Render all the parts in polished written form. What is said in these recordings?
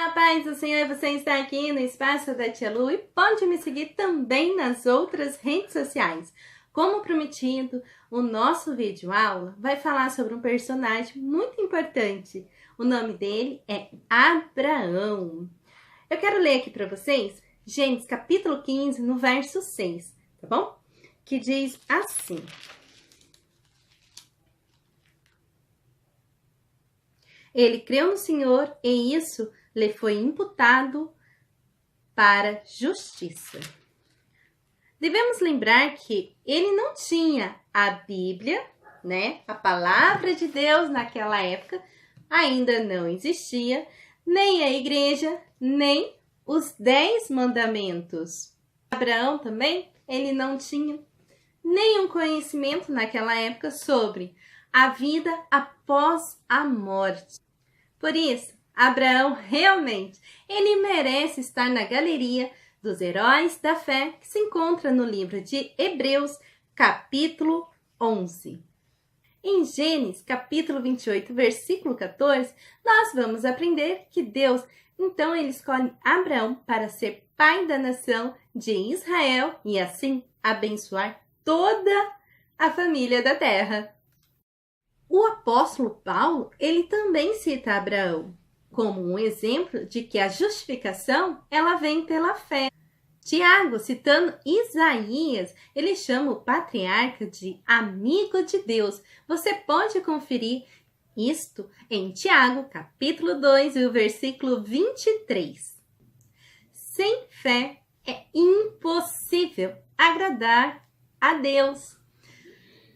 A paz do Senhor, você está aqui no Espaço da Tia Lu e pode me seguir também nas outras redes sociais. Como prometido, o nosso vídeo aula vai falar sobre um personagem muito importante. O nome dele é Abraão. Eu quero ler aqui para vocês Gênesis capítulo 15, no verso 6, tá bom? Que diz assim: Ele creu no Senhor e isso lhe foi imputado para justiça. Devemos lembrar que ele não tinha a Bíblia, né? A palavra de Deus naquela época ainda não existia, nem a igreja, nem os 10 mandamentos. Abraão também, ele não tinha nenhum conhecimento naquela época sobre a vida após a morte. Por isso, Abraão realmente, ele merece estar na galeria dos heróis da fé que se encontra no livro de Hebreus, capítulo 11. Em Gênesis, capítulo 28, versículo 14, nós vamos aprender que Deus, então, ele escolhe Abraão para ser pai da nação de Israel e assim abençoar toda a família da terra. O apóstolo Paulo, ele também cita Abraão como um exemplo de que a justificação, ela vem pela fé. Tiago, citando Isaías, ele chama o patriarca de amigo de Deus. Você pode conferir isto em Tiago, capítulo 2, e o versículo 23. Sem fé é impossível agradar a Deus.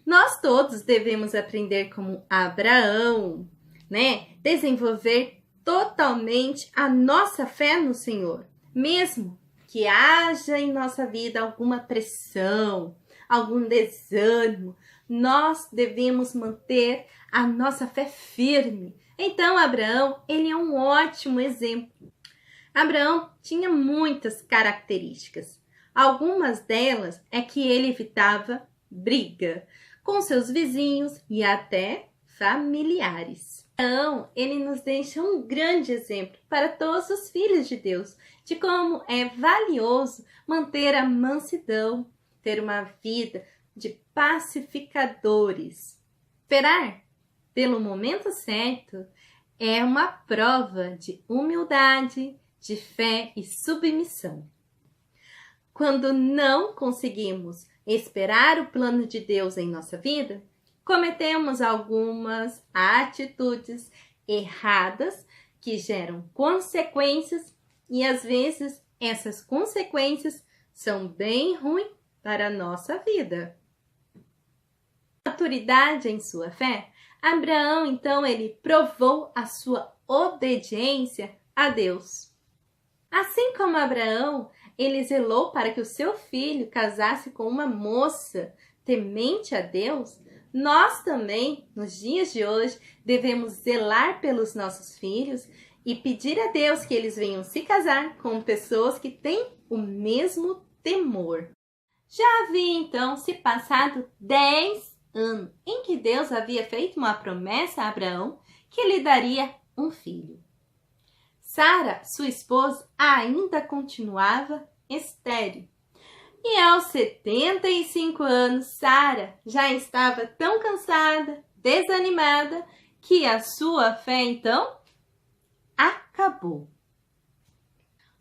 Nós todos devemos aprender como Abraão, né? Desenvolver totalmente a nossa fé no Senhor, mesmo que haja em nossa vida alguma pressão, algum desânimo, nós devemos manter a nossa fé firme. Então, Abraão, ele é um ótimo exemplo. Abraão tinha muitas características. Algumas delas é que ele evitava briga com seus vizinhos e até familiares. Então, ele nos deixa um grande exemplo para todos os filhos de Deus, de como é valioso manter a mansidão, ter uma vida de pacificadores. Esperar pelo momento certo é uma prova de humildade, de fé e submissão. Quando não conseguimos esperar o plano de Deus em nossa vida, cometemos algumas atitudes erradas que geram consequências e às vezes essas consequências são bem ruins para a nossa vida. Maturidade em sua fé, Abraão então ele provou a sua obediência a Deus. Assim como Abraão, ele zelou para que o seu filho casasse com uma moça temente a Deus, nós também, nos dias de hoje, devemos zelar pelos nossos filhos e pedir a Deus que eles venham se casar com pessoas que têm o mesmo temor. Já havia então se passado 10 anos em que Deus havia feito uma promessa a Abraão que lhe daria um filho. Sara, sua esposa, ainda continuava estéril. E aos 75 anos, Sara já estava tão cansada, desanimada, que a sua fé, então, acabou.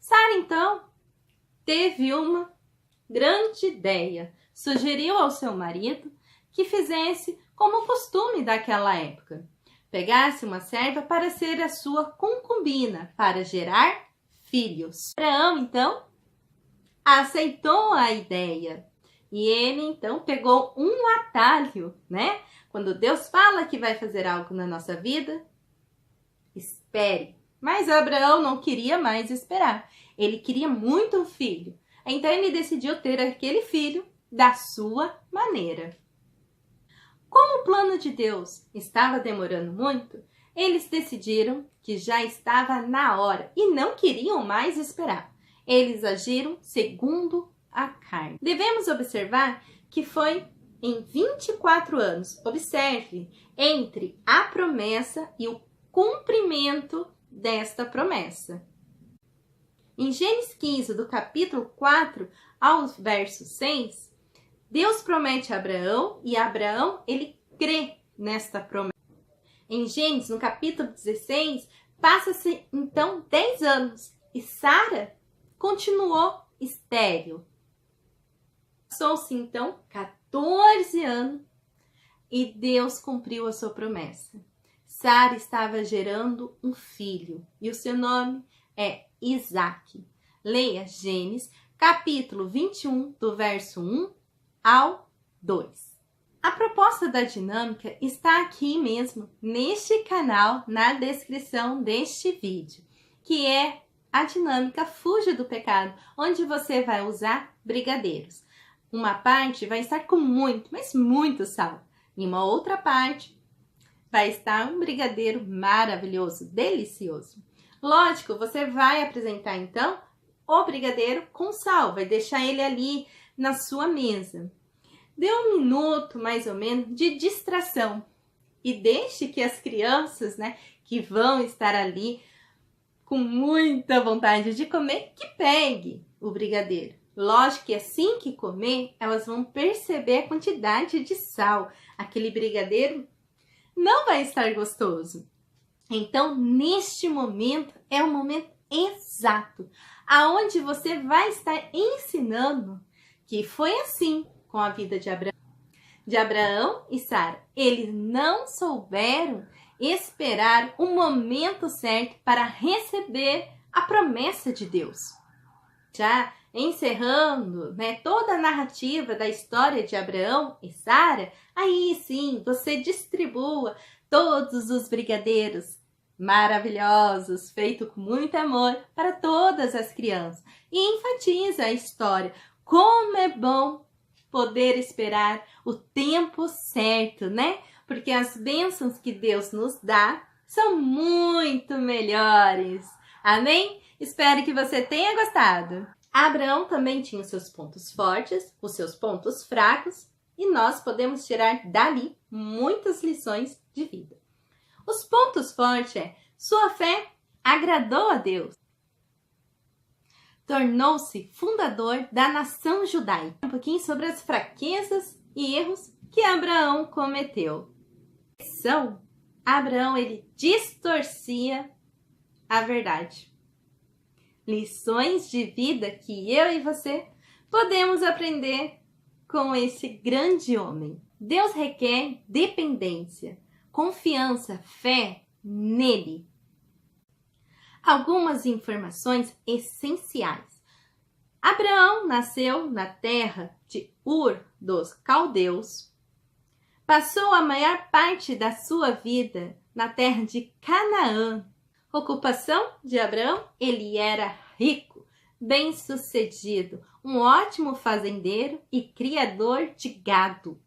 Sara, então, teve uma grande ideia. Sugeriu ao seu marido que fizesse como o costume daquela época. Pegasse uma serva para ser a sua concubina, para gerar filhos. Abraão, então, aceitou a ideia. E ele, então, pegou um atalho, né? Quando Deus fala que vai fazer algo na nossa vida, espere. Mas Abraão não queria mais esperar. Ele queria muito um filho. Então, ele decidiu ter aquele filho da sua maneira. Como o plano de Deus estava demorando muito, eles decidiram que já estava na hora e não queriam mais esperar. Eles agiram segundo a carne. Devemos observar que foi em 24 anos, observe, entre a promessa e o cumprimento desta promessa. Em Gênesis 15, do capítulo 4 ao verso 6, Deus promete a Abraão e Abraão, ele crê nesta promessa. Em Gênesis, no capítulo 16, passa-se então 10 anos e Sara continuou estéril. Passou-se então 14 anos e Deus cumpriu a sua promessa. Sara estava gerando um filho e o seu nome é Isaque. Leia Gênesis, capítulo 21, do verso 1 ao 2. A proposta da dinâmica está aqui mesmo, neste canal, na descrição deste vídeo, que é a dinâmica Fuja do Pecado, onde você vai usar brigadeiros. Uma parte vai estar com muito, mas muito sal. E uma outra parte vai estar um brigadeiro maravilhoso, delicioso. Lógico, você vai apresentar então o brigadeiro com sal, vai deixar ele ali na sua mesa. Dê um minuto, mais ou menos, de distração e deixe que as crianças, que vão estar ali com muita vontade de comer, que pegue o brigadeiro. Lógico que assim que comer, elas vão perceber a quantidade de sal. Aquele brigadeiro não vai estar gostoso. Então, neste momento, é o momento exato, aonde você vai estar ensinando que foi assim com a vida de Abraão e Sara. Eles não souberam esperar o momento certo para receber a promessa de Deus. Já encerrando toda a narrativa da história de Abraão e Sara, aí sim você distribua todos os brigadeiros maravilhosos, feitos com muito amor para todas as crianças. E enfatiza a história. Como é bom poder esperar o tempo certo, Porque as bênçãos que Deus nos dá são muito melhores. Amém? Espero que você tenha gostado. Abraão também tinha os seus pontos fortes, os seus pontos fracos, e nós podemos tirar dali muitas lições de vida. Os pontos fortes sua fé agradou a Deus. Tornou-se fundador da nação judaica. Um pouquinho sobre as fraquezas e erros que Abraão cometeu. Abraão, ele distorcia a verdade. Lições de vida que eu e você podemos aprender com esse grande homem. Deus requer dependência, confiança, fé nele. Algumas informações essenciais. Abraão nasceu na terra de Ur dos Caldeus. Passou a maior parte da sua vida na terra de Canaã. Ocupação de Abraão? Ele era rico, bem-sucedido, um ótimo fazendeiro e criador de gado.